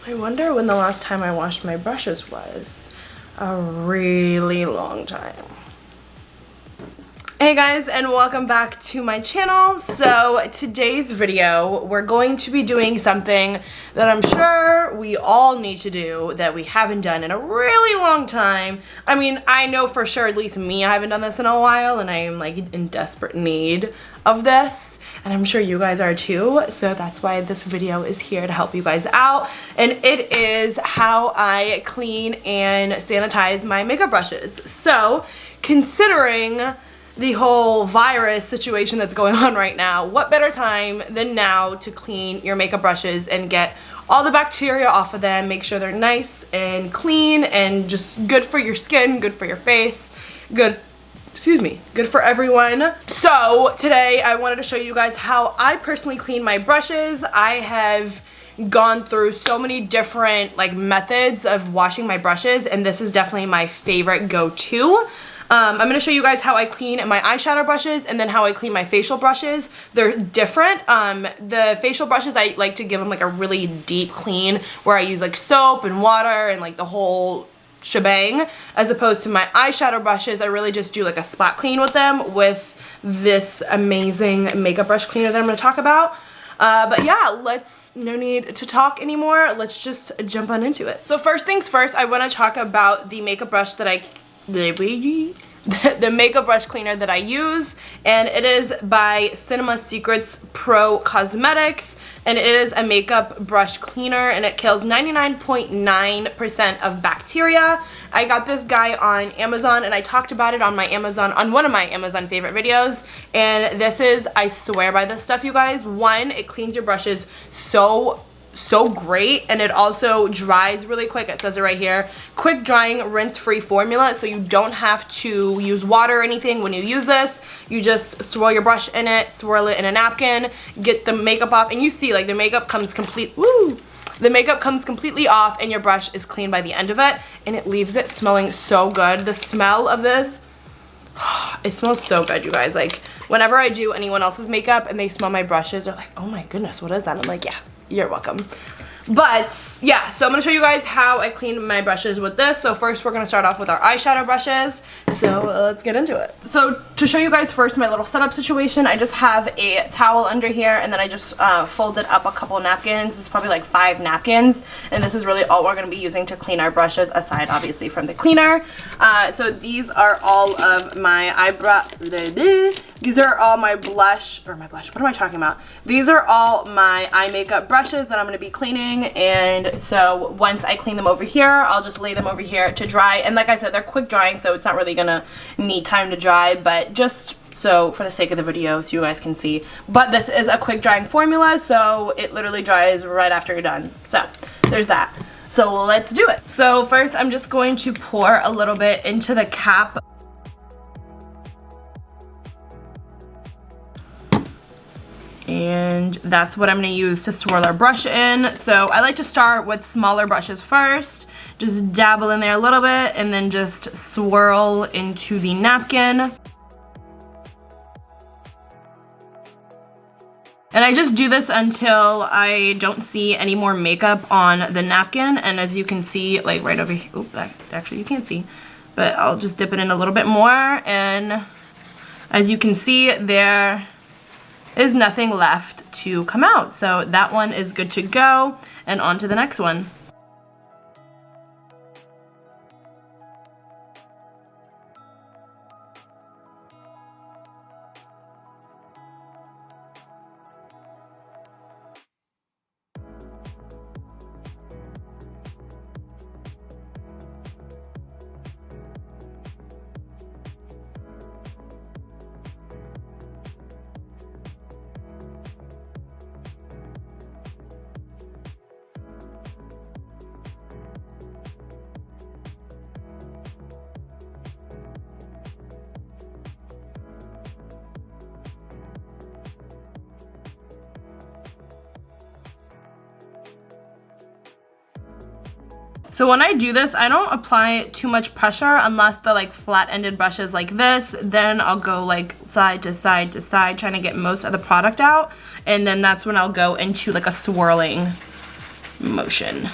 I wonder when the last time I washed my brushes was. A really long time. Hey guys, and welcome back to my channel. So today's video, we're going to be doing something that I'm sure we all need to do that we haven't done in a really long time. I mean, I know for sure, at least me, I haven't done this in a while, and I am like in desperate need of this. And I'm sure you guys are too, so that's why this video is here to help you guys out. And it is how I clean and sanitize my makeup brushes. So, considering the whole virus situation that's going on right now, what better time than now to clean your makeup brushes and get all the bacteria off of them, make sure they're nice and clean and just good for your skin, good for your face, good for everyone. So today I wanted to show you guys how I personally clean my brushes. I have gone through so many different methods of washing my brushes, and this is definitely my favorite go-to. I'm going to show you guys how I clean my eyeshadow brushes and then how I clean my facial brushes. They're different. The facial brushes, I like to give them a really deep clean where I use soap and water and the whole shebang, as opposed to my eyeshadow brushes. I really just do a spot clean with them with this amazing makeup brush cleaner that I'm going to talk about. But yeah, no need to talk anymore. Let's just jump on into it. So first things first, I want to talk about the makeup brush that the makeup brush cleaner that I use, and it is by Cinema Secrets Pro Cosmetics, and it is a makeup brush cleaner, and it kills 99.9% of bacteria. I got this guy on Amazon, and I talked about it on one of my Amazon favorite videos, and this is, I swear by this stuff, you guys. One, it cleans your brushes so great, and it also dries really quick. It says it right here, quick drying, rinse-free formula, so you don't have to use water or anything when you use this. You just swirl your brush in it, swirl it in a napkin, get the makeup off, and you see the makeup comes the makeup comes completely off, and your brush is clean by the end of it, and it leaves it smelling so good. The smell of this, it smells so good, you guys. Whenever I do anyone else's makeup and they smell my brushes, they're like, oh my goodness, what is that? I'm like, yeah, you're welcome. But yeah, so I'm going to show you guys how I clean my brushes with this. So first we're going to start off with our eyeshadow brushes. So let's get into it. So to show you guys first my little setup situation, I just have a towel under here, and then I just folded up a couple napkins. This is probably 5 napkins, and this is really all we're going to be using to clean our brushes, aside obviously from the cleaner. So these are all of my these are all my what am I talking about? These are all my eye makeup brushes that I'm going to be cleaning, and so once I clean them over here, I'll just lay them over here to dry. And like I said, they're quick drying, so it's not really going to need time to dry, but just so for the sake of the video so you guys can see. But this is a quick drying formula, so it literally dries right after you're done. So there's that. So let's do it. So first I'm just going to pour a little bit into the cap. And that's what I'm going to use to swirl our brush in. So I like to start with smaller brushes first. Just dabble in there a little bit and then just swirl into the napkin. And I just do this until I don't see any more makeup on the napkin. And as you can see, right over here, actually you can't see, but I'll just dip it in a little bit more. And as you can see, there is nothing left to come out. So that one is good to go, and on to the next one. So when I do this, I don't apply too much pressure unless the flat-ended brushes like this. Then I'll go side to side to side, trying to get most of the product out. And then that's when I'll go into a swirling motion.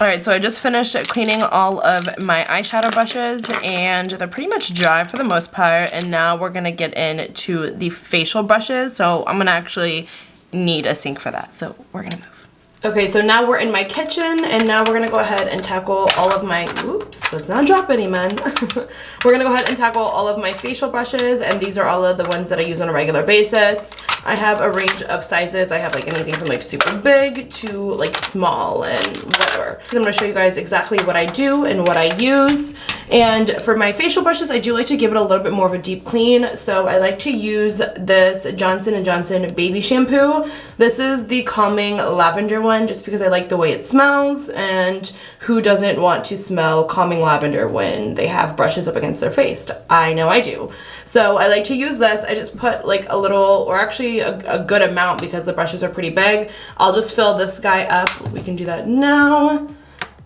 Alright, so I just finished cleaning all of my eyeshadow brushes, and they're pretty much dry for the most part, and now we're going to get into the facial brushes, so I'm going to actually need a sink for that, so we're going to move. Okay, so now we're in my kitchen, and now we're going to go ahead and tackle all of my, oops, let's not drop any, man. We're going to go ahead and tackle all of my facial brushes, and these are all of the ones that I use on a regular basis. I have a range of sizes. I have like anything from like super big to like small and whatever. I'm going to show you guys exactly what I do and what I use. And for my facial brushes, I do like to give it a little bit more of a deep clean. So I like to use this Johnson & Johnson baby shampoo. This is the calming lavender one just because I like the way it smells, and who doesn't want to smell calming lavender when they have brushes up against their face? I know I do. So I like to use this. I just put like a little, or actually a good amount because the brushes are pretty big. I'll just fill this guy up. We can do that now.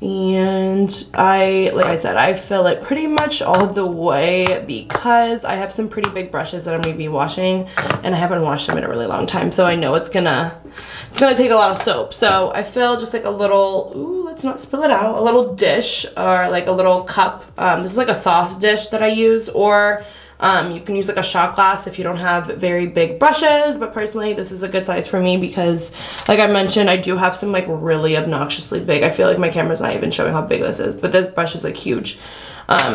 And like I said, I fill it pretty much all the way because I have some pretty big brushes that I'm gonna be washing, and I haven't washed them in a really long time. So I know it's gonna take a lot of soap. So I fill just like a little, ooh, let's not spill it out, a little dish or like a little cup. This is like a sauce dish that I use, or you can use like a shot glass if you don't have very big brushes, but personally this is a good size for me because, like I mentioned, I do have some like really obnoxiously big. I feel like my camera's not even showing how big this is, but this brush is like huge.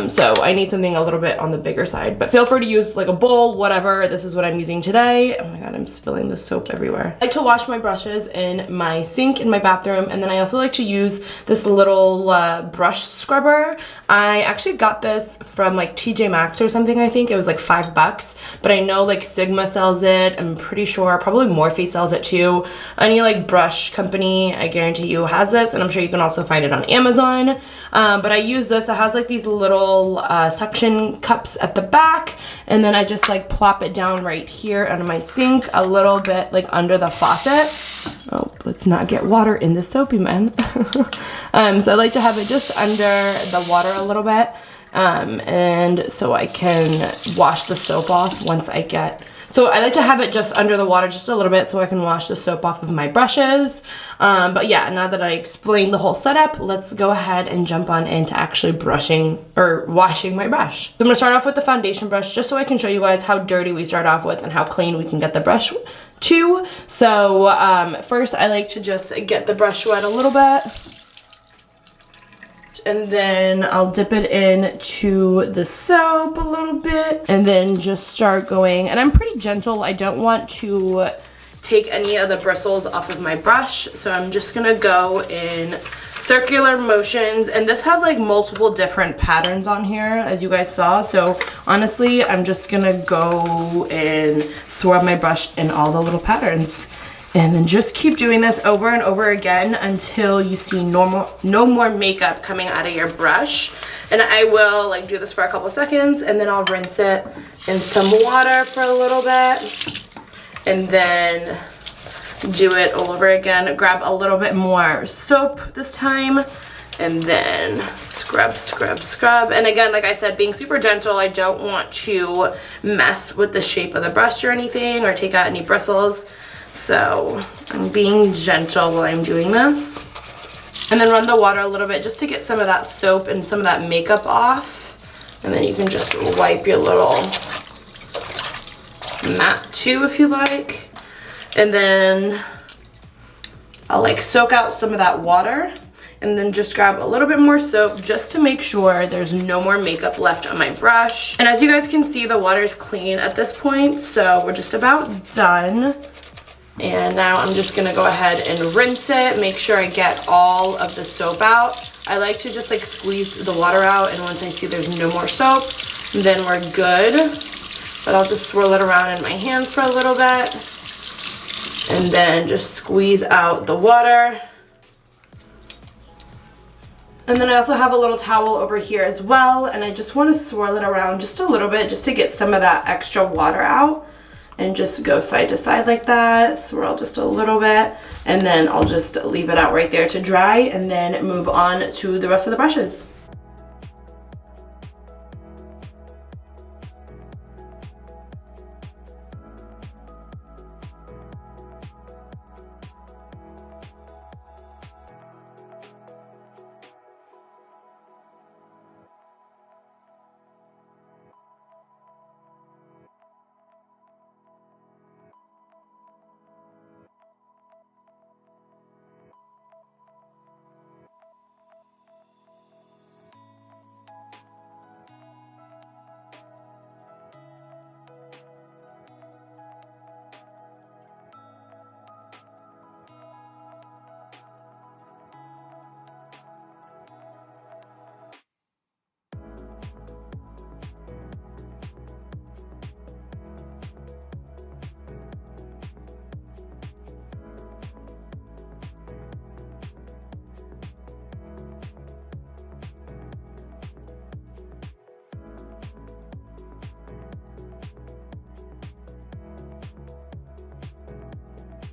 So I need something a little bit on the bigger side, but feel free to use like a bowl, whatever. This is what I'm using today. Oh my god, I'm spilling the soap everywhere. I like to wash my brushes in my sink in my bathroom, and then I also like to use this little brush scrubber. I actually got this from like TJ Maxx or something. I think it was like $5, but I know like Sigma sells it. I'm pretty sure probably Morphe sells it too. Any like brush company, I guarantee you, has this, and I'm sure you can also find it on Amazon. But I use this. It has like these little suction cups at the back, and then I just like plop it down right here under my sink, a little bit like under the faucet. Oh, let's not get water in the soapy, man. So I like to have it just under the water a little bit, and so I can wash the soap off once I get. So I like to have it just under the water just a little bit so I can wash the soap off of my brushes. But yeah, now that I explained the whole setup, let's go ahead and jump on into actually brushing or washing my brush. So I'm gonna start off with the foundation brush just so I can show you guys how dirty we start off with and how clean we can get the brush to. So first I like to just get the brush wet a little bit, and then I'll dip it into the soap a little bit, and then just start going. And I'm pretty gentle. I don't want to take any of the bristles off of my brush, so I'm just gonna go in circular motions. And this has like multiple different patterns on here, as you guys saw. So honestly, I'm just gonna go and swirl my brush in all the little patterns. And then just keep doing this over and over again until you see no more makeup coming out of your brush. And I will like do this for a couple seconds, and then I'll rinse it in some water for a little bit, and then do it all over again. Grab a little bit more soap this time, and then scrub, scrub, scrub. And again, like I said, being super gentle. I don't want to mess with the shape of the brush or anything, or take out any bristles. So I'm being gentle while I'm doing this. And then run the water a little bit just to get some of that soap and some of that makeup off. And then you can just wipe your little mat too if you like. And then I'll like soak out some of that water, and then just grab a little bit more soap just to make sure there's no more makeup left on my brush. And as you guys can see, the water's clean at this point, so we're just about done. And now I'm just gonna go ahead and rinse it, make sure I get all of the soap out. I like to just like squeeze the water out, and once I see there's no more soap, then we're good. But I'll just swirl it around in my hands for a little bit, and then just squeeze out the water. And then I also have a little towel over here as well, and I just want to swirl it around just a little bit just to get some of that extra water out. And just go side to side like that, swirl just a little bit, and then I'll just leave it out right there to dry, and then move on to the rest of the brushes.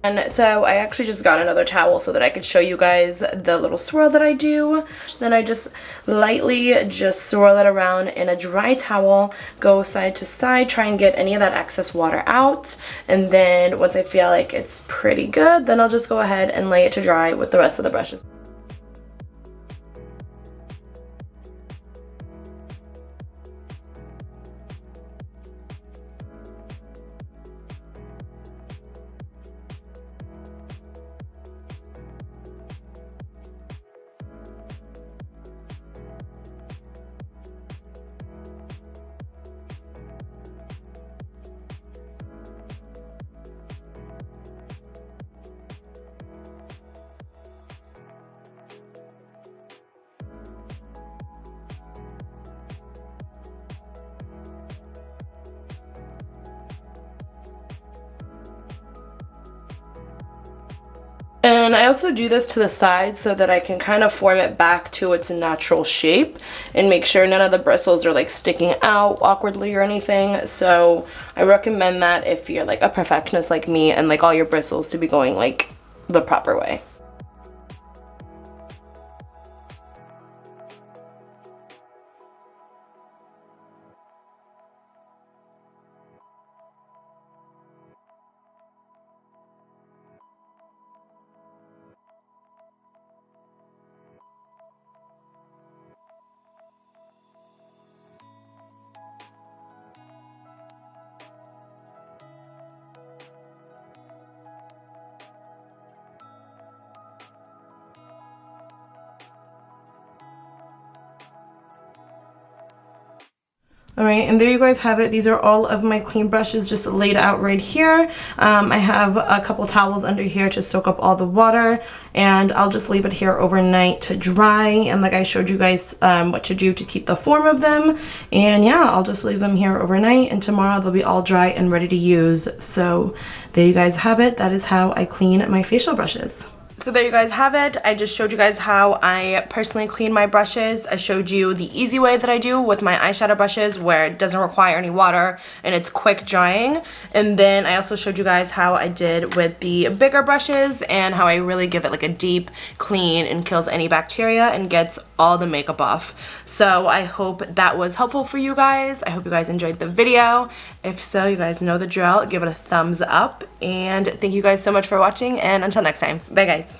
And so I actually just got another towel so that I could show you guys the little swirl that I do. Then I just lightly just swirl it around in a dry towel, go side to side, try and get any of that excess water out. And then once I feel like it's pretty good, then I'll just go ahead and lay it to dry with the rest of the brushes. And I also do this to the sides so that I can kind of form it back to its natural shape and make sure none of the bristles are like sticking out awkwardly or anything. So I recommend that if you're like a perfectionist like me and like all your bristles to be going like the proper way. Alright, and there you guys have it. These are all of my clean brushes just laid out right here. I have a couple towels under here to soak up all the water, and I'll just leave it here overnight to dry. And like I showed you guys what to do to keep the form of them. And yeah, I'll just leave them here overnight, and tomorrow they'll be all dry and ready to use. So there you guys have it. That is how I clean my facial brushes. So there you guys have it. I just showed you guys how I personally clean my brushes. I showed you the easy way that I do with my eyeshadow brushes where it doesn't require any water and it's quick drying. And then I also showed you guys how I did with the bigger brushes and how I really give it like a deep clean and kills any bacteria and gets all the makeup off. So I hope that was helpful for you guys. I hope you guys enjoyed the video. If so, you guys know the drill. Give it a thumbs up. And thank you guys so much for watching, and until next time. Bye guys.